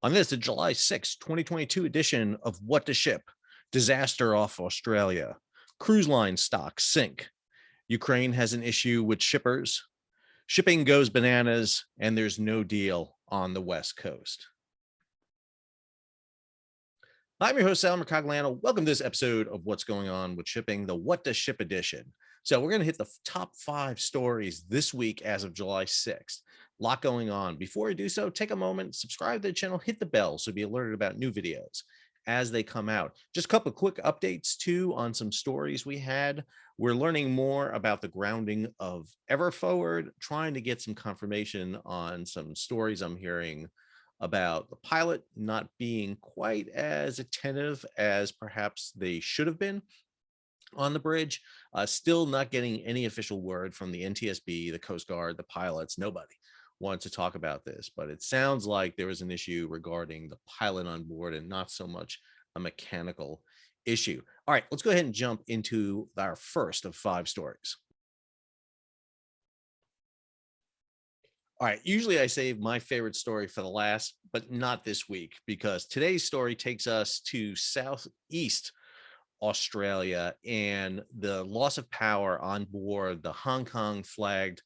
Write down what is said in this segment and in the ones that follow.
On this, the July 6th, 2022 edition of What to Ship, disaster off Australia, cruise line stocks sink, Ukraine has an issue with shippers, shipping goes bananas, and there's no deal on the West Coast. I'm your host, Sal Mercogliano. Welcome to this episode of What's Going On with Shipping, the What to Ship edition. So we're going to hit the top 5 stories this week as of July 6th. A lot going on. Before I do so, take a moment, subscribe to the channel, hit the bell so be alerted about new videos as they come out. Just a couple of quick updates too on some stories we had. We're learning more about the grounding of Everforward, trying to get some confirmation on some stories I'm hearing about the pilot not being quite as attentive as perhaps they should have been on the bridge. Still not getting any official word from the NTSB, the Coast Guard, the pilots. Nobody wants to talk about this, but it sounds like there was an issue regarding the pilot on board and not so much a mechanical issue. All right, let's go ahead and jump into our first of 5 stories. All right, usually I save my favorite story for the last, but not this week, because today's story takes us to Southeast Australia and the loss of power on board the Hong Kong flagged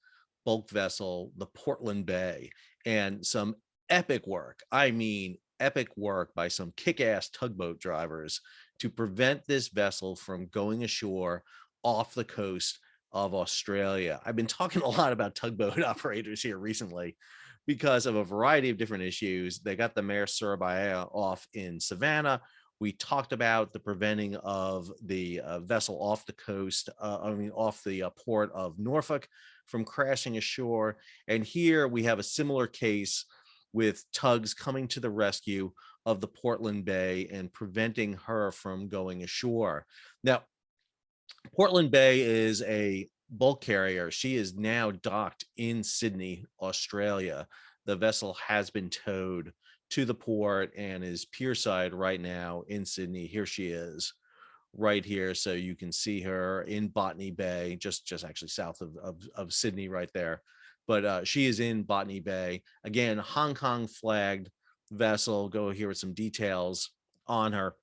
bulk vessel, the Portland Bay, and some epic work. I mean, epic work by some kick-ass tugboat drivers to prevent this vessel from going ashore off the coast of Australia. I've been talking a lot about tugboat operators here recently because of a variety of different issues. They got the Mare Surabaya off in Savannah. We talked about the preventing of the vessel off the coast, off the port of Norfolk from crashing ashore. And here we have a similar case with Tugs coming to the rescue of the Portland Bay and preventing her from going ashore. Now, Portland Bay is a bulk carrier. She is now docked in Sydney, Australia. The vessel has been towed to the port and is pierside right now in Sydney. Here she is right here. So you can see her in Botany Bay, just actually south of Sydney right there. But she is in Botany Bay. Again, Hong Kong flagged vessel. Go here with some details on her.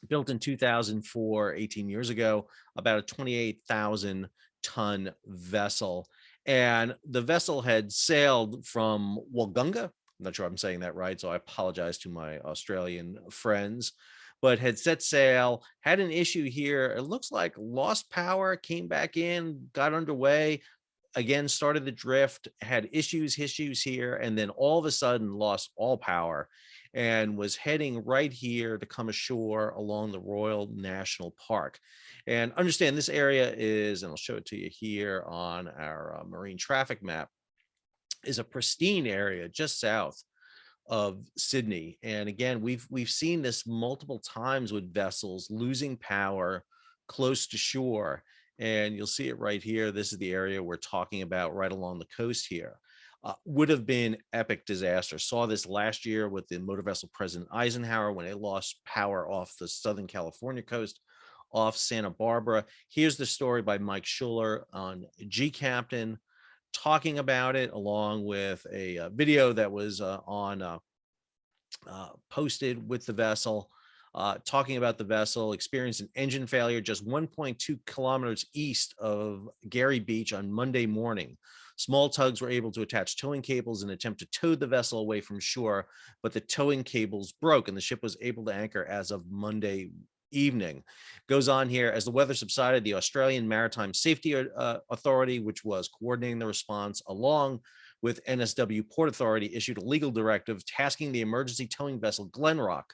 Built in 2004, 18 years ago, about a 28,000 ton vessel. And the vessel had sailed from Wollongongo. I'm not sure I'm saying that right, so I apologize to my Australian friends, but had set sail, had an issue here. It looks like lost power, came back in, got underway, again, started the drift, had issues here, and then all of a sudden lost all power and was heading right here to come ashore along the Royal National Park. And understand this area is, and I'll show it to you here on our marine traffic map, is a pristine area just south of Sydney. And again, we've seen this multiple times with vessels losing power close to shore. And you'll see it right here. This is the area we're talking about right along the coast here. Would have been epic disaster. Saw this last year with the motor vessel President Eisenhower when it lost power off the Southern California coast, off Santa Barbara. Here's the story by Mike Schuller on G Captain, talking about it, along with a video that was posted with the vessel, talking about the vessel experienced an engine failure just 1.2 kilometers east of Gary Beach on Monday morning. Small tugs were able to attach towing cables and attempt to tow the vessel away from shore, but the towing cables broke and the ship was able to anchor as of Monday evening. Goes on here, as the weather subsided, the Australian Maritime Safety Authority, which was coordinating the response along with NSW Port Authority, issued a legal directive tasking the emergency towing vessel Glenrock,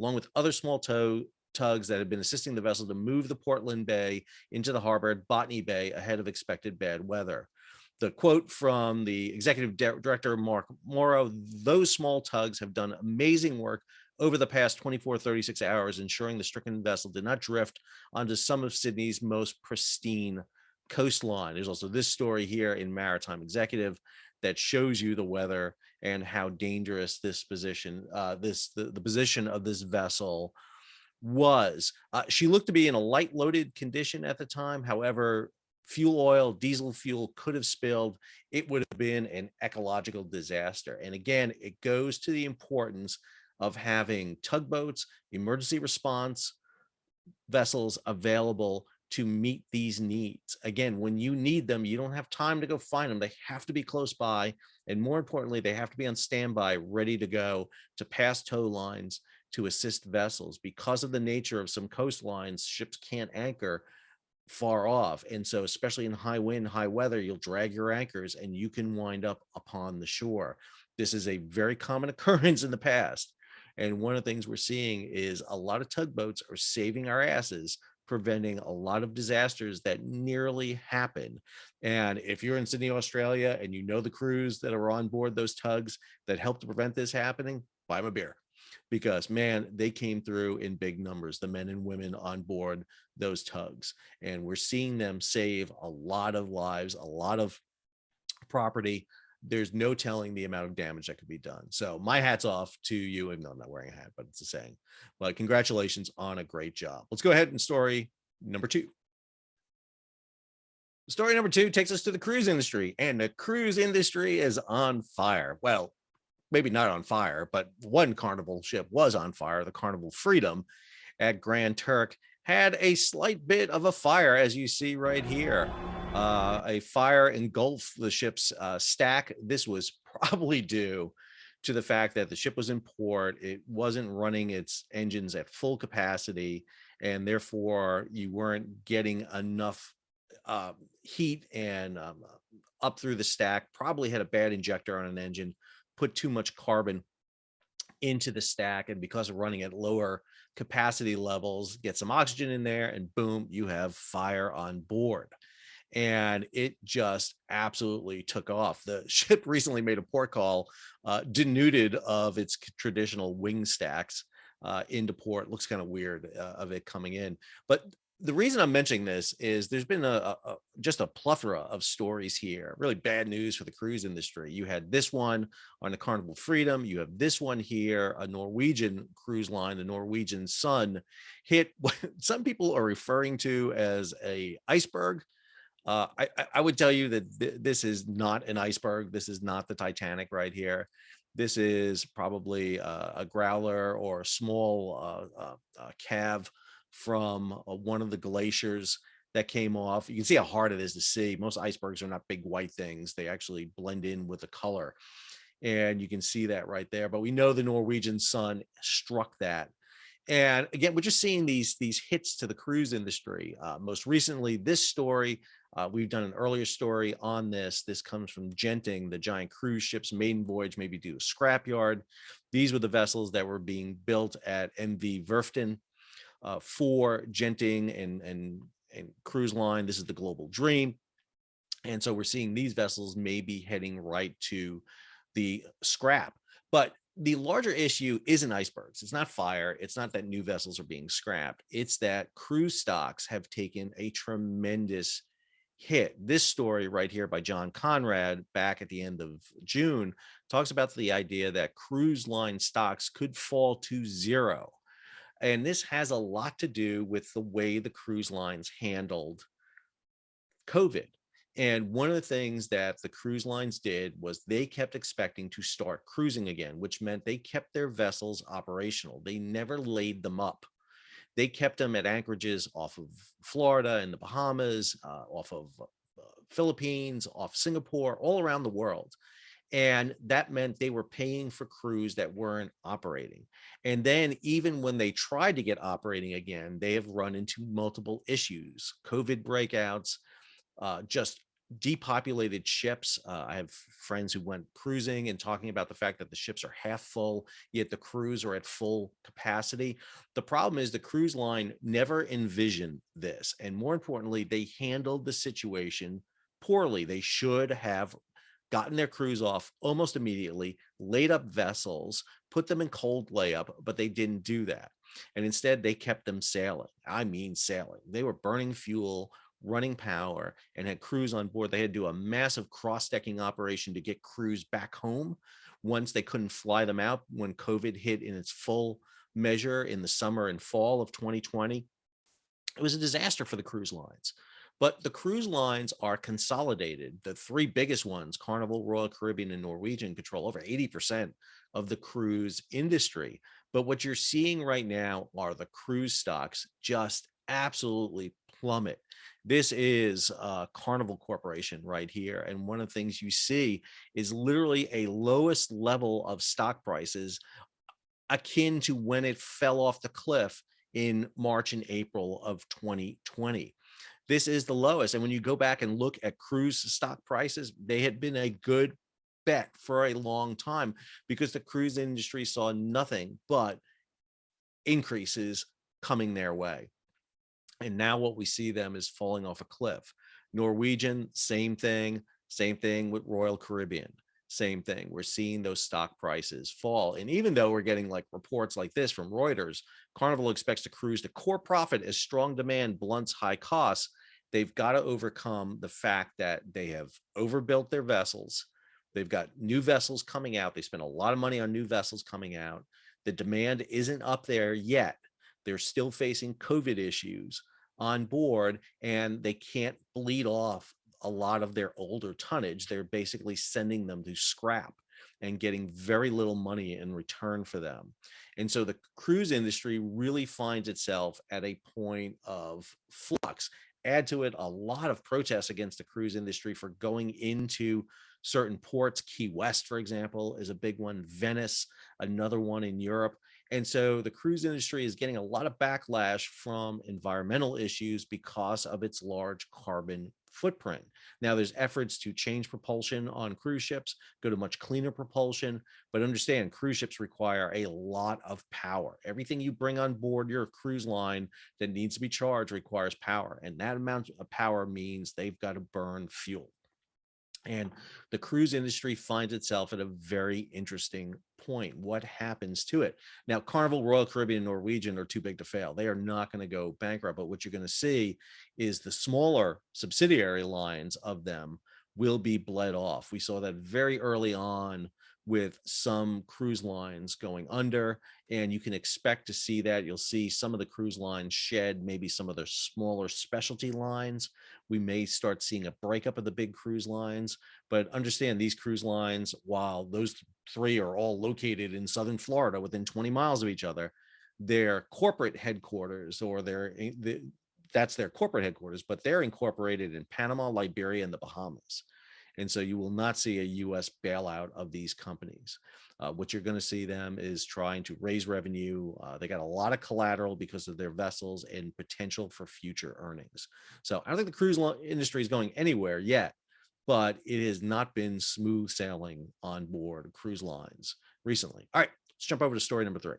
along with other small tugs that had been assisting the vessel, to move the Portland Bay into the harbor at Botany Bay ahead of expected bad weather. The quote from the executive director, Mark Morrow: "Those small tugs have done amazing work over the past 36 hours, ensuring the stricken vessel did not drift onto some of Sydney's most pristine coastline." There's also this story here in Maritime Executive that shows you the weather and how dangerous this position, the position of this vessel was. She looked to be in a light loaded condition at the time. However, fuel oil, diesel fuel could have spilled. It would have been an ecological disaster. And again, it goes to the importance of having tugboats, emergency response vessels available to meet these needs. Again, when you need them, you don't have time to go find them. They have to be close by. And more importantly, they have to be on standby, ready to go to pass tow lines to assist vessels. Because of the nature of some coastlines, ships can't anchor far off. And so, especially in high wind, high weather, you'll drag your anchors and you can wind up upon the shore. This is a very common occurrence in the past. And one of the things we're seeing is a lot of tugboats are saving our asses, preventing a lot of disasters that nearly happen. And if you're in Sydney, Australia, and you know the crews that are on board those tugs that help to prevent this happening, buy them a beer, because man, they came through in big numbers, the men and women on board those tugs. And we're seeing them save a lot of lives, a lot of property. There's no telling the amount of damage that could be done. So my hat's off to you. And no, I'm not wearing a hat, but it's a saying. But congratulations on a great job. Let's go ahead and story number 2. Story number 2 takes us to the cruise industry, and the cruise industry is on fire. Well, maybe not on fire, but one Carnival ship was on fire. The Carnival Freedom at Grand Turk had a slight bit of a fire, as you see right here. A fire engulfed the ship's stack. This was probably due to the fact that the ship was in port. It wasn't running its engines at full capacity, and therefore you weren't getting enough heat and up through the stack. Probably had a bad injector on an engine, put too much carbon into the stack, and because of running at lower capacity levels, get some oxygen in there, and boom, you have fire on board. And it just absolutely took off. The ship recently made a port call, denuded of its traditional wing stacks into port. Looks kind of weird of it coming in. But the reason I'm mentioning this is there's been just a plethora of stories here. Really bad news for the cruise industry. You had this one on the Carnival Freedom. You have this one here, a Norwegian cruise line, the Norwegian Sun, hit what some people are referring to as a iceberg. I would tell you that this is not an iceberg. This is not the Titanic right here. This is probably a growler or a small cave from one of the glaciers that came off. You can see how hard it is to see. Most icebergs are not big white things. They actually blend in with the color. And you can see that right there. But we know the Norwegian Sun struck that. And again, we're just seeing these hits to the cruise industry. Most recently, this story, we've done an earlier story on this. This comes from Genting, the giant cruise ship's maiden voyage, maybe due to scrapyard. These were the vessels that were being built at MV Werften for Genting and cruise line. This is the Global Dream. And so we're seeing these vessels maybe heading right to the scrap. But the larger issue isn't icebergs. It's not fire. It's not that new vessels are being scrapped. It's that cruise stocks have taken a tremendous hit. This story right here by John Conrad back at the end of June talks about the idea that cruise line stocks could fall to zero. And this has a lot to do with the way the cruise lines handled COVID. And one of the things that the cruise lines did was they kept expecting to start cruising again, which meant they kept their vessels operational. They never laid them up. They kept them at anchorages off of Florida and the Bahamas, off of Philippines, off Singapore, all around the world. And that meant they were paying for crews that weren't operating. And then even when they tried to get operating again, they have run into multiple issues, COVID breakouts, just depopulated ships. I have friends who went cruising and talking about the fact that the ships are half full, yet the crews are at full capacity. The problem is the cruise line never envisioned this. And more importantly, they handled the situation poorly. They should have gotten their crews off almost immediately, laid up vessels, put them in cold layup, but they didn't do that. And instead, they kept them sailing. I mean, sailing. They were burning fuel, running power, and had crews on board. They had to do a massive cross-decking operation to get crews back home once they couldn't fly them out when COVID hit in its full measure in the summer and fall of 2020. It was a disaster for the cruise lines. But the cruise lines are consolidated. The three biggest ones, Carnival, Royal Caribbean, and Norwegian, control over 80% of the cruise industry. But what you're seeing right now are the cruise stocks just absolutely plummet. This is Carnival Corporation right here. And one of the things you see is literally a lowest level of stock prices akin to when it fell off the cliff in March and April of 2020. This is the lowest. And when you go back and look at cruise stock prices, they had been a good bet for a long time because the cruise industry saw nothing but increases coming their way. And now what we see them is falling off a cliff. Norwegian, same thing with Royal Caribbean. Same thing. We're seeing those stock prices fall. And even though we're getting like reports like this from Reuters, Carnival expects to cruise to core profit as strong demand blunts high costs. They've got to overcome the fact that they have overbuilt their vessels. They've got new vessels coming out. They spent a lot of money on new vessels coming out. The demand isn't up there yet. They're still facing COVID issues on board, and they can't bleed off a lot of their older tonnage. They're basically sending them to scrap and getting very little money in return for them. And so the cruise industry really finds itself at a point of flux. Add to it a lot of protests against the cruise industry for going into certain ports. Key West, for example, is a big one. Venice, another one in Europe. And so the cruise industry is getting a lot of backlash from environmental issues because of its large carbon footprint. Now, there's efforts to change propulsion on cruise ships, go to much cleaner propulsion, but understand cruise ships require a lot of power. Everything you bring on board your cruise line that needs to be charged requires power. And that amount of power means they've got to burn fuel. And the cruise industry finds itself at a very interesting point. What happens to it? Now, Carnival, Royal Caribbean, and Norwegian are too big to fail. They are not going to go bankrupt. But what you're going to see is the smaller subsidiary lines of them will be bled off. We saw that very early on with some cruise lines going under, and you can expect to see that. You'll see some of the cruise lines shed maybe some of their smaller specialty lines. We may start seeing a breakup of the big cruise lines, but understand these cruise lines, while those three are all located in southern Florida within 20 miles of each other, their corporate headquarters that's their corporate headquarters, but they're incorporated in Panama, Liberia, and the Bahamas. And so you will not see a U.S. bailout of these companies. What you're going to see them is trying to raise revenue. They got a lot of collateral because of their vessels and potential for future earnings. So I don't think the cruise industry is going anywhere yet, but it has not been smooth sailing on board cruise lines recently. All right, let's jump over to story number 3.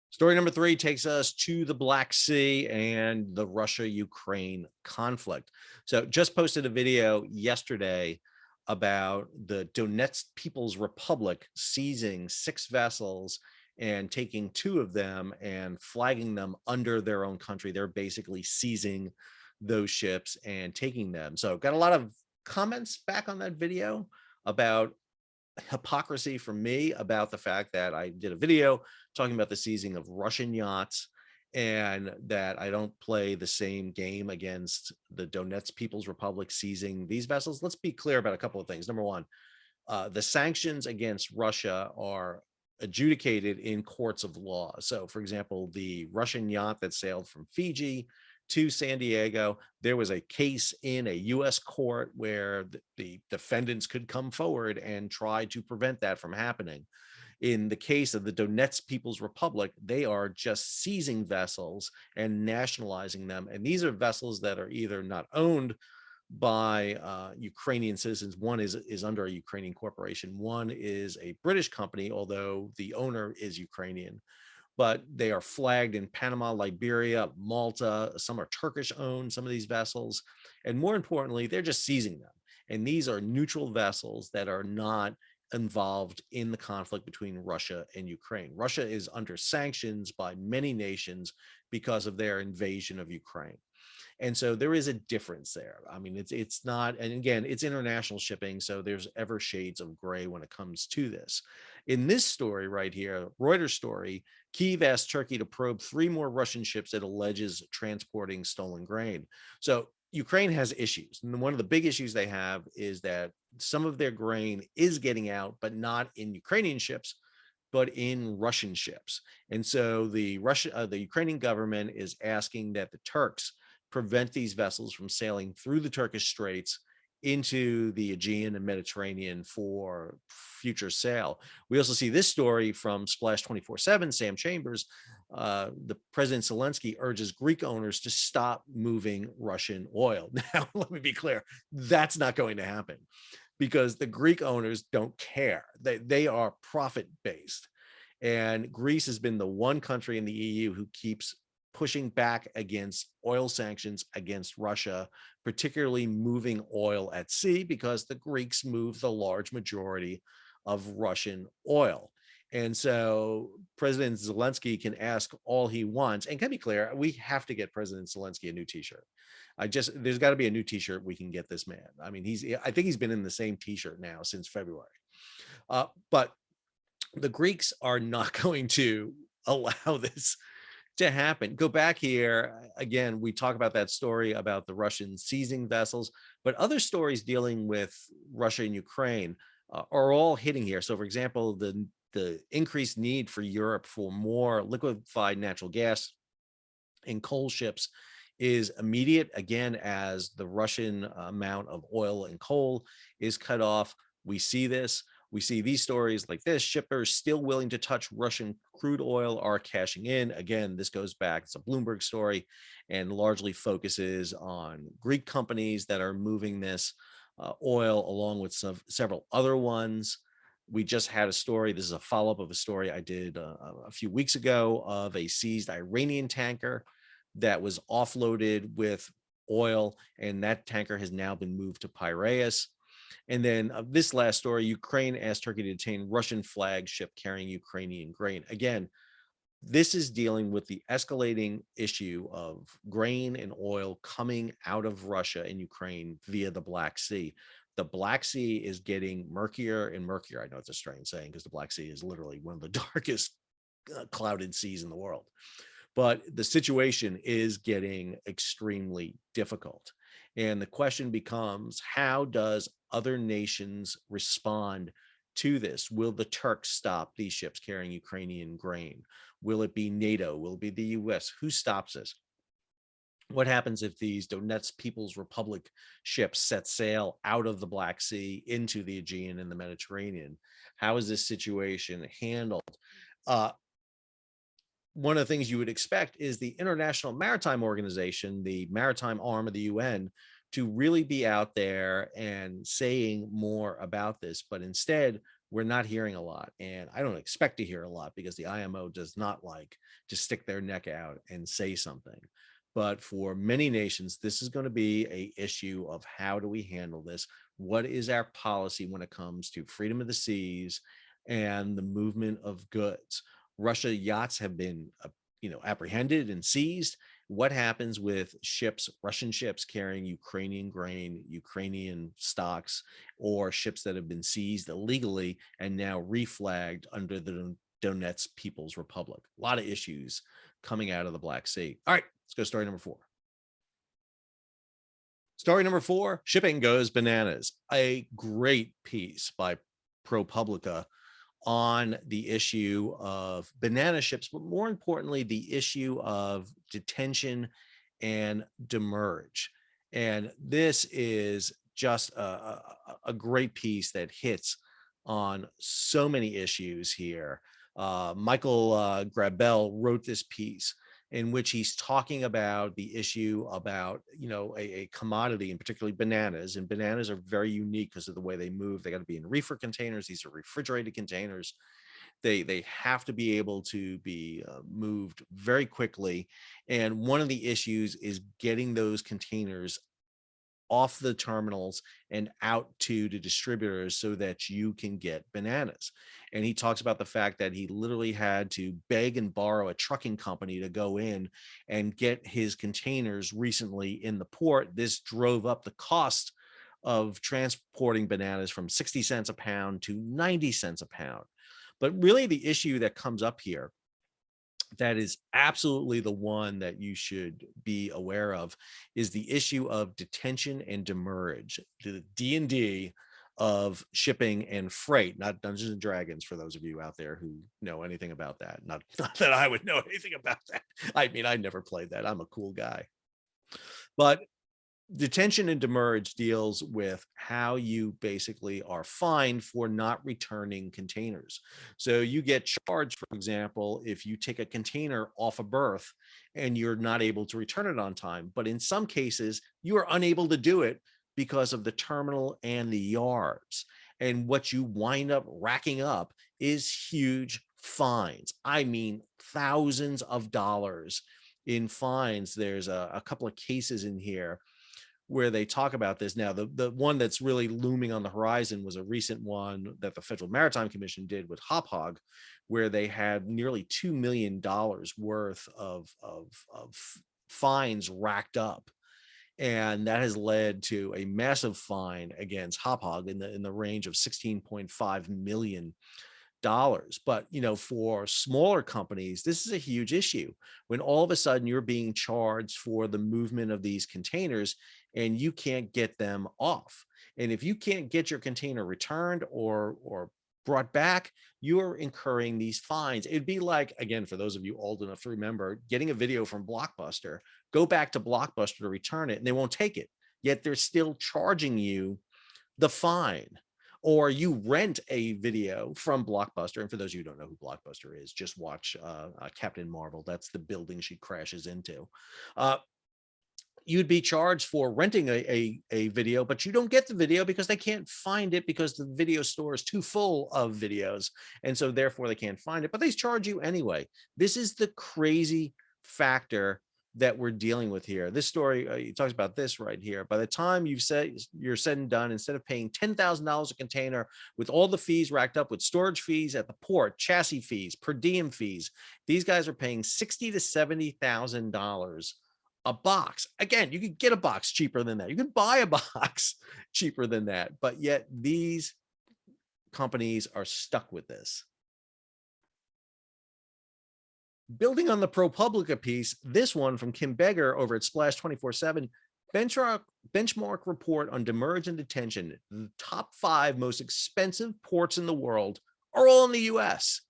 Story number 3 takes us to the Black Sea and the Russia-Ukraine conflict. So just posted a video yesterday about the Donetsk People's Republic seizing 6 vessels and taking 2 of them and flagging them under their own country. They're basically seizing those ships and taking them. So got a lot of comments back on that video about hypocrisy from me about the fact that I did a video talking about the seizing of Russian yachts and that I don't play the same game against the Donetsk People's Republic seizing these vessels. Let's be clear about a couple of things. Number one, the sanctions against Russia are adjudicated in courts of law. So, for example, the Russian yacht that sailed from Fiji to San Diego, there was a case in a U.S. court where the defendants could come forward and try to prevent that from happening. In the case of the Donetsk People's Republic, they are just seizing vessels and nationalizing them. And these are vessels that are either not owned by Ukrainian citizens. One is under a Ukrainian corporation. One is a British company, although the owner is Ukrainian. But they are flagged in Panama, Liberia, Malta. Some are Turkish owned, some of these vessels. And more importantly, they're just seizing them. And these are neutral vessels that are not involved in the conflict between Russia and Ukraine. Russia is under sanctions by many nations because of their invasion of Ukraine. And so there is a difference there. I mean, it's not, and again, it's international shipping, so there's ever shades of gray when it comes to this. In this story right here, Reuters story, Kyiv asked Turkey to probe 3 more Russian ships it alleges transporting stolen grain. So Ukraine has issues. And one of the big issues they have is that some of their grain is getting out, but not in Ukrainian ships, but in Russian ships. And so the Ukrainian government is asking that the Turks prevent these vessels from sailing through the Turkish Straits into the Aegean and Mediterranean for future sale. We also see this story from Splash 24/7, Sam Chambers. The President Zelensky urges Greek owners to stop moving Russian oil. Now, let me be clear, that's not going to happen because the Greek owners don't care. They are profit based. And Greece has been the one country in the EU who keeps pushing back against oil sanctions against Russia, particularly moving oil at sea, because the Greeks move the large majority of Russian oil. And so President Zelensky can ask all he wants. And can be clear, we have to get President Zelensky a new t-shirt. There's got to be a new t-shirt we can get this man. I mean, I think he's been in the same t-shirt now since February. But the Greeks are not going to allow this to happen. Go back here again. We talk about that story about the Russians seizing vessels, but other stories dealing with Russia and Ukraine are all hitting here. So, for example, the increased need for Europe for more liquefied natural gas and coal ships is immediate, again, as the Russian amount of oil and coal is cut off. We see this. We see these stories like this. Shippers still willing to touch Russian crude oil are cashing in. Again, this goes back, it's a Bloomberg story and largely focuses on Greek companies that are moving this oil along with several other ones. We just had a story. This is a follow-up of a story I did a few weeks ago of a seized Iranian tanker that was offloaded with oil, and that tanker has now been moved to Piraeus. And then this last story, Ukraine asked Turkey to detain Russian flagship carrying Ukrainian grain. Again, this is dealing with the escalating issue of grain and oil coming out of Russia and Ukraine via the Black Sea. The Black Sea is getting murkier and murkier. I know it's a strange saying because the Black Sea is literally one of the darkest clouded seas in the world. But the situation is getting extremely difficult. And the question becomes, how does other nations respond to this? Will the Turks stop these ships carrying Ukrainian grain? Will it be NATO? Will it be the US? Who stops this? What happens if these Donetsk People's Republic ships set sail out of the Black Sea into the Aegean and the Mediterranean? How is this situation handled? One of the things you would expect is the International Maritime Organization, the maritime arm of the UN, to really be out there and saying more about this. But instead, we're not hearing a lot. And I don't expect to hear a lot because the IMO does not like to stick their neck out and say something. But for many nations, this is going to be an issue of how do we handle this? What is our policy when it comes to freedom of the seas and the movement of goods? Russia yachts have been, apprehended and seized. What happens with ships, Russian ships carrying Ukrainian grain, Ukrainian stocks, or ships that have been seized illegally and now reflagged under the Donetsk People's Republic? A lot of issues coming out of the Black Sea. All right, let's go to story number 4. Story number 4, shipping goes bananas. A great piece by ProPublica on the issue of banana ships, but more importantly, the issue of detention and demurrage. And this is just a great piece that hits on so many issues here. Michael Grabel wrote this piece in which he's talking about the issue about, a commodity, and particularly bananas. And bananas are very unique because of the way they move. They got to be in reefer containers. These are refrigerated containers. They have to be able to be moved very quickly. And one of the issues is getting those containers off the terminals and out to the distributors so that you can get bananas. And he talks about the fact that he literally had to beg and borrow a trucking company to go in and get his containers recently in the port. This drove up the cost of transporting bananas from 60 cents a pound to 90 cents a pound. But really, the issue that comes up here, that is absolutely the one that you should be aware of, is the issue of detention and demurrage, the D&D of shipping and freight, not Dungeons and Dragons, for those of you out there who know anything about that. Not that I would know anything about that. I mean, I never played that. I'm a cool guy. But detention and demurrage deals with how you basically are fined for not returning containers. So you get charged, for example, if you take a container off a berth and you're not able to return it on time. But in some cases, you are unable to do it because of the terminal and the yards. And what you wind up racking up is huge fines. I mean, thousands of dollars in fines. There's a couple of cases in here where they talk about this. Now, the one that's really looming on the horizon was a recent one that the Federal Maritime Commission did with Hop Hog, where they had nearly $2 million worth of fines racked up. And that has led to a massive fine against Hop Hog in the range of $16.5 million. But for smaller companies, this is a huge issue when all of a sudden you're being charged for the movement of these containers and you can't get them off. And if you can't get your container returned or brought back, you're incurring these fines. It'd be like, again, for those of you old enough to remember, getting a video from Blockbuster, go back to Blockbuster to return it and they won't take it, yet they're still charging you the fine. Or you rent a video from Blockbuster. And for those of you who don't know who Blockbuster is, just watch Captain Marvel. That's the building she crashes into. You'd be charged for renting a video, but you don't get the video because they can't find it because the video store is too full of videos. And so therefore they can't find it, but they charge you anyway. This is the crazy factor that we're dealing with here. This story, he talks about this right here. By the time you're said and done, instead of paying $10,000 a container with all the fees racked up with storage fees at the port, chassis fees, per diem fees, these guys are paying $60,000 to $70,000 a box. Again, you could get a box cheaper than that. You could buy a box cheaper than that, but yet these companies are stuck with this. Building on the ProPublica piece, this one from Kim Beggar over at Splash 24/7, benchmark report on demurrage and detention. The top 5 most expensive ports in the world are all in the US.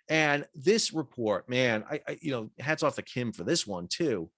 And this report, man, I hats off to Kim for this one too.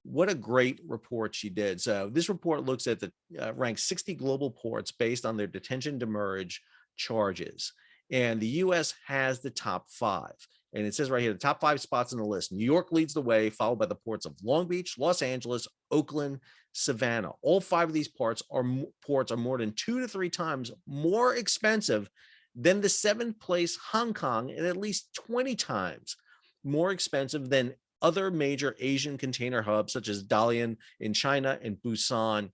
What a great report she did. So this report looks at the ranks 60 global ports based on their detention demurrage charges. And the US has the top 5. And it says right here, the top 5 spots on the list. New York leads the way, followed by the ports of Long Beach, Los Angeles, Oakland, Savannah. All 5 of these ports are more than 2 to 3 times more expensive than the 7th place Hong Kong, and at least 20 times more expensive than other major Asian container hubs such as Dalian in China and Busan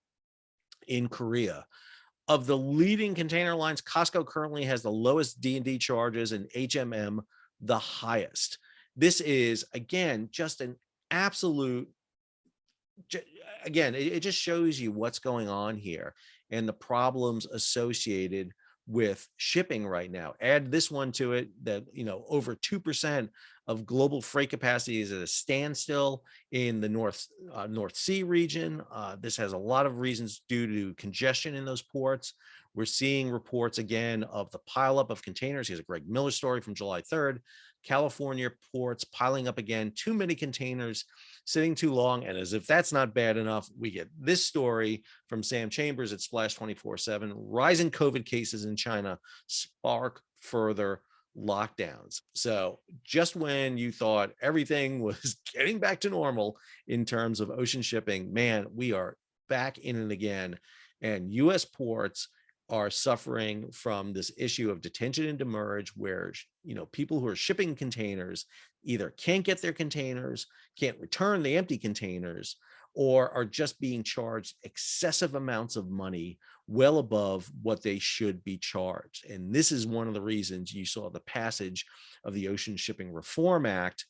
in Korea. Of the leading container lines, Costco currently has the lowest D&D charges and HMM the highest. This is, again, just an absolute, again, it just shows you what's going on here and the problems associated with shipping right now. Add this one to it, that over 2% of global freight capacity is at a standstill in the North Sea region. This has a lot of reasons due to congestion in those ports. We're seeing reports again of the pileup of containers. Here's a Greg Miller story from July 3rd. California ports piling up again, too many containers sitting too long. And as if that's not bad enough, we get this story from Sam Chambers at Splash 24/7. Rising COVID cases in China spark further lockdowns. So just when you thought everything was getting back to normal in terms of ocean shipping, man, we are back in it again. And US ports are suffering from this issue of detention and demurrage, where people who are shipping containers either can't get their containers, can't return the empty containers, or are just being charged excessive amounts of money, well above what they should be charged. And this is one of the reasons you saw the passage of the Ocean Shipping Reform Act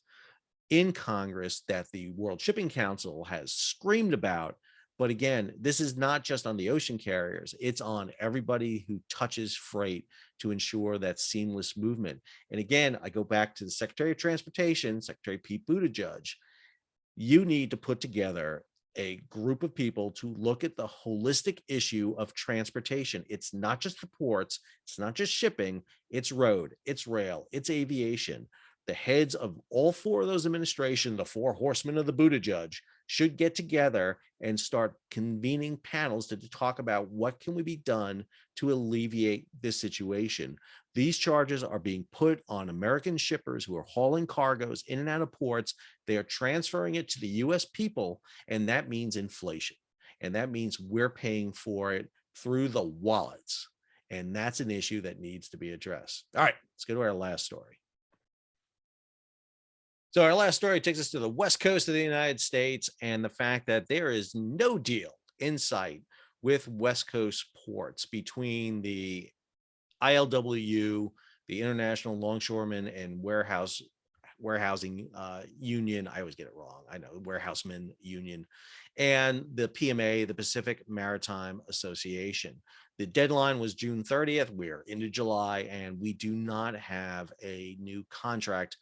in Congress that the World Shipping Council has screamed about. But again, this is not just on the ocean carriers, it's on everybody who touches freight to ensure that seamless movement. And again, I go back to the Secretary of Transportation, Secretary Pete Buttigieg. You need to put together a group of people to look at the holistic issue of transportation. It's not just the ports, it's not just shipping, it's road, it's rail, it's aviation. The heads of all four of those administrations, the four horsemen of the Buttigieg, should get together and start convening panels to talk about what can we be done to alleviate this situation. These charges are being put on American shippers who are hauling cargoes in and out of ports. They are transferring it to the US people, and that means inflation. And that means we're paying for it through the wallets. And that's an issue that needs to be addressed. All right, let's go to our last story. So our last story takes us to the West Coast of the United States and the fact that there is no deal in sight with West Coast ports between the ILWU, the International Longshoremen and Warehousing Union. I always get it wrong. I know, Warehousemen Union, and the PMA, the Pacific Maritime Association. The deadline was June 30th. We're into July, and we do not have a new contract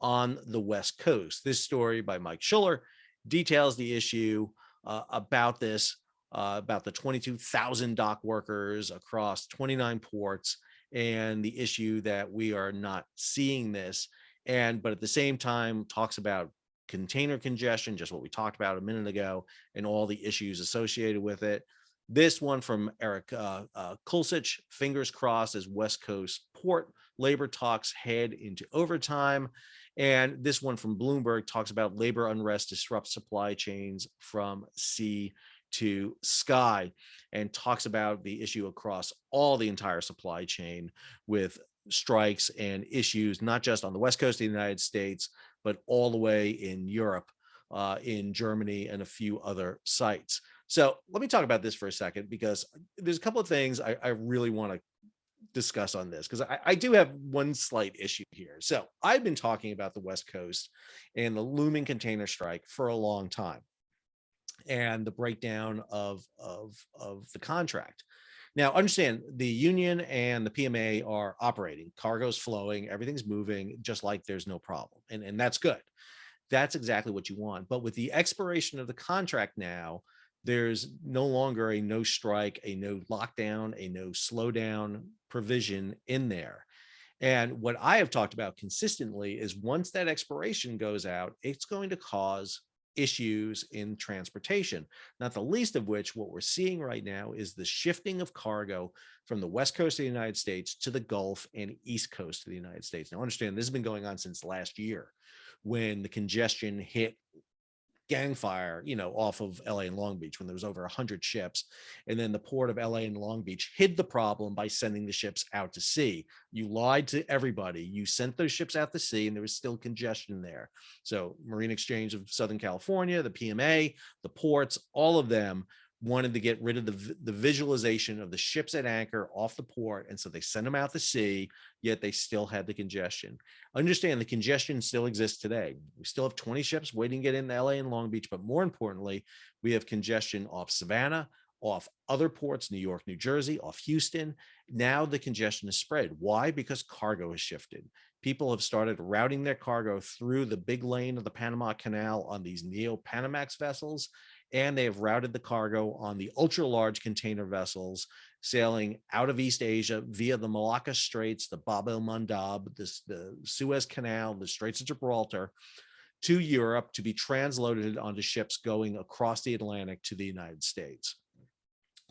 on the West Coast. This story by Mike Schuller details the issue about this, about the 22,000 dock workers across 29 ports, and the issue that we are not seeing this. But at the same time, talks about container congestion, just what we talked about a minute ago, and all the issues associated with it. This one from Eric Kulsich, fingers crossed as West Coast port labor talks head into overtime. And this one from Bloomberg talks about labor unrest disrupts supply chains from sea to sky, and talks about the issue across all the entire supply chain with strikes and issues, not just on the West Coast of the United States, but all the way in Europe, in Germany, and a few other sites. So let me talk about this for a second, because there's a couple of things I really want to discuss on this, because I do have one slight issue here. So I've been talking about the West Coast and the looming container strike for a long time, and the breakdown of the contract. Now, understand the union and the PMA are operating, cargo's flowing, everything's moving, just like there's no problem. And that's good. That's exactly what you want. But with the expiration of the contract now, there's no longer a no strike, a no lockdown, a no slowdown provision in there. And what I have talked about consistently is once that expiration goes out, it's going to cause issues in transportation, not the least of which what we're seeing right now is the shifting of cargo from the West Coast of the United States to the Gulf and East Coast of the United States. Now, understand this has been going on since last year, when the congestion hit gang fire, off of LA and Long Beach, when there was over 100 ships. And then the port of LA and Long Beach hid the problem by sending the ships out to sea. You lied to everybody. You sent those ships out to sea, and there was still congestion there. So Marine Exchange of Southern California, the PMA, the ports, all of them wanted to get rid of the visualization of the ships at anchor off the port. And so they sent them out to sea, yet they still had the congestion. Understand the congestion still exists today. We still have 20 ships waiting to get into LA and Long Beach. But more importantly, we have congestion off Savannah, off other ports, New York, New Jersey, off Houston. Now the congestion is spread. Why? Because cargo has shifted. People have started routing their cargo through the big lane of the Panama Canal on these Neo-Panamax vessels, and they have routed the cargo on the ultra-large container vessels sailing out of East Asia via the Malacca Straits, the Bab el-Mandab, the Suez Canal, the Straits of Gibraltar, to Europe to be transloaded onto ships going across the Atlantic to the United States.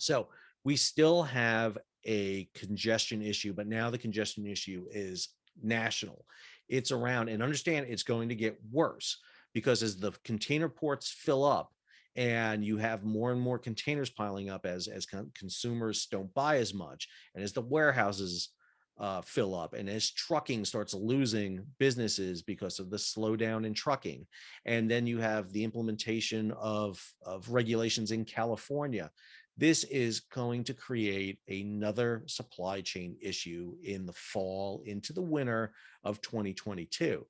So we still have a congestion issue, but now the congestion issue is national. It's around, and understand it's going to get worse, because as the container ports fill up and you have more and more containers piling up as consumers don't buy as much, and as the warehouses fill up, and as trucking starts losing businesses because of the slowdown in trucking, and then you have the implementation of regulations in California, this is going to create another supply chain issue in the fall into the winter of 2022.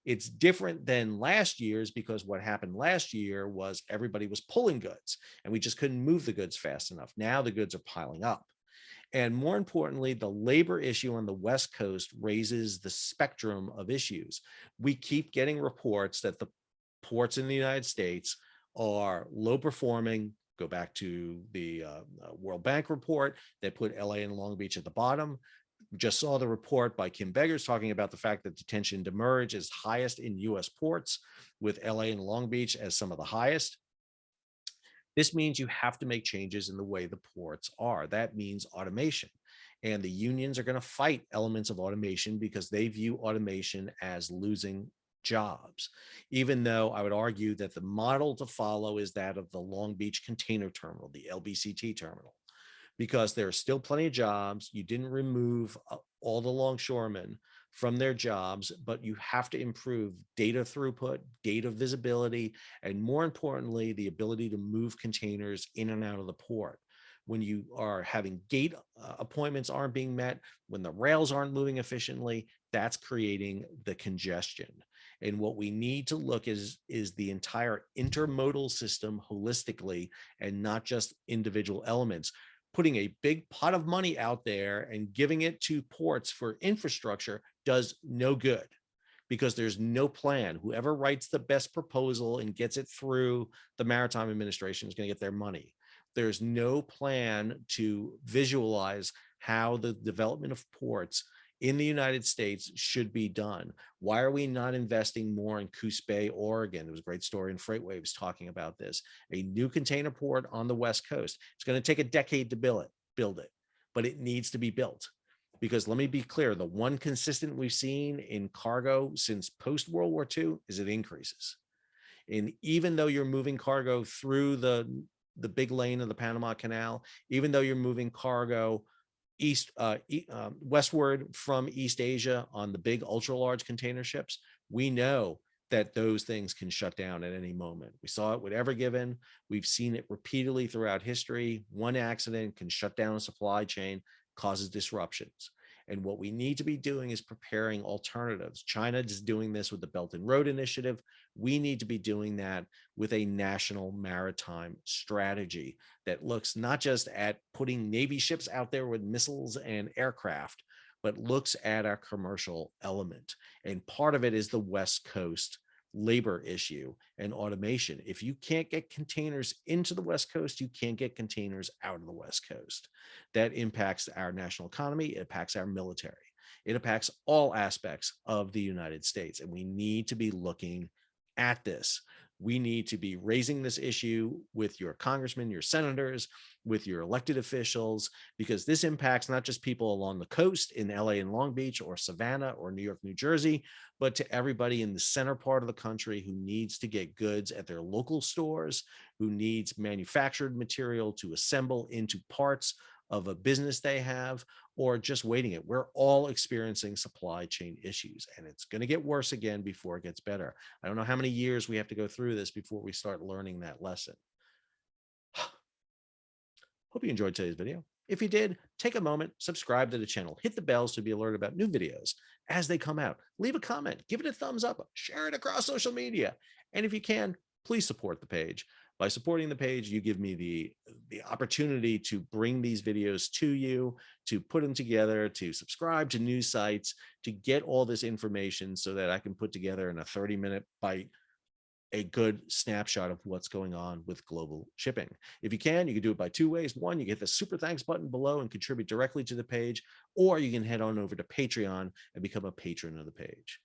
It's different than last year's because what happened last year was everybody was pulling goods and we just couldn't move the goods fast enough. Now the goods are piling up. And more importantly, the labor issue on the West Coast raises the spectrum of issues. We keep getting reports that the ports in the United States are low performing. Go back to the World Bank report that put LA and Long Beach at the bottom. Just saw the report by Kim Beggars talking about the fact that detention demurrage is highest in US ports, with LA and Long Beach as some of the highest. This means you have to make changes in the way the ports are. That means automation. And the unions are going to fight elements of automation because they view automation as losing jobs, even though I would argue that the model to follow is that of the Long Beach Container Terminal, the LBCT terminal, because there are still plenty of jobs. You didn't remove all the longshoremen from their jobs, but you have to improve data throughput, data visibility, and more importantly, the ability to move containers in and out of the port. When you are having gate appointments aren't being met, when the rails aren't moving efficiently, that's creating the congestion. And what we need to look is the entire intermodal system holistically and not just individual elements. Putting a big pot of money out there and giving it to ports for infrastructure does no good because there's no plan. Whoever writes the best proposal and gets it through the Maritime Administration is going to get their money. There's no plan to visualize how the development of ports in the United States should be done. Why are we not investing more in Coos Bay, Oregon? There was a great story in FreightWaves talking about this. A new container port on the West Coast. It's going to take a decade to build it, but it needs to be built. Because let me be clear, the one consistent we've seen in cargo since post-World War II is it increases. And even though you're moving cargo through the big lane of the Panama Canal, even though you're moving cargo westward from East Asia on the big ultra large container ships, we know that those things can shut down at any moment. We saw it with Ever Given. We've seen it repeatedly throughout history. One accident can shut down a supply chain, causes disruptions. And what we need to be doing is preparing alternatives. China is doing this with the Belt and Road Initiative. We need to be doing that with a national maritime strategy that looks not just at putting Navy ships out there with missiles and aircraft, but looks at our commercial element. And part of it is the West Coast labor issue and automation. If you can't get containers into the West Coast, you can't get containers out of the West Coast. That impacts our national economy, it impacts our military, it impacts all aspects of the United States. And we need to be looking at this. We need to be raising this issue with your congressmen, your senators, with your elected officials, because this impacts not just people along the coast in LA and Long Beach or Savannah or New York, New Jersey, but to everybody in the center part of the country who needs to get goods at their local stores, who needs manufactured material to assemble into parts of a business they have, or just waiting it. We're all experiencing supply chain issues, and it's going to get worse again before it gets better. I don't know how many years we have to go through this before we start learning that lesson. Hope you enjoyed today's video. If you did, take a moment, subscribe to the channel, hit the bell to be alerted about new videos as they come out. Leave a comment, give it a thumbs up, share it across social media. And if you can, please support the page. By supporting the page, you give me the opportunity to bring these videos to you, to put them together, to subscribe to news sites, to get all this information so that I can put together in a 30-minute bite a good snapshot of what's going on with global shipping. If you can do it by two ways. One, you get the super thanks button below and contribute directly to the page, or you can head on over to Patreon and become a patron of the page.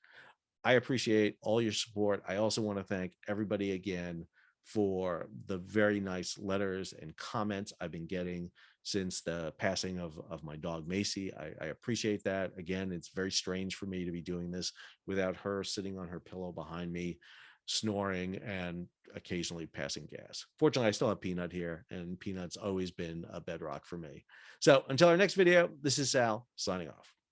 I appreciate all your support. I also want to thank everybody again for the very nice letters and comments I've been getting since the passing of my dog Macy. I appreciate that. Again, it's very strange for me to be doing this without her sitting on her pillow behind me, snoring and occasionally passing gas. Fortunately, I still have Peanut here, and Peanut's always been a bedrock for me. So until our next video, this is Sal signing off.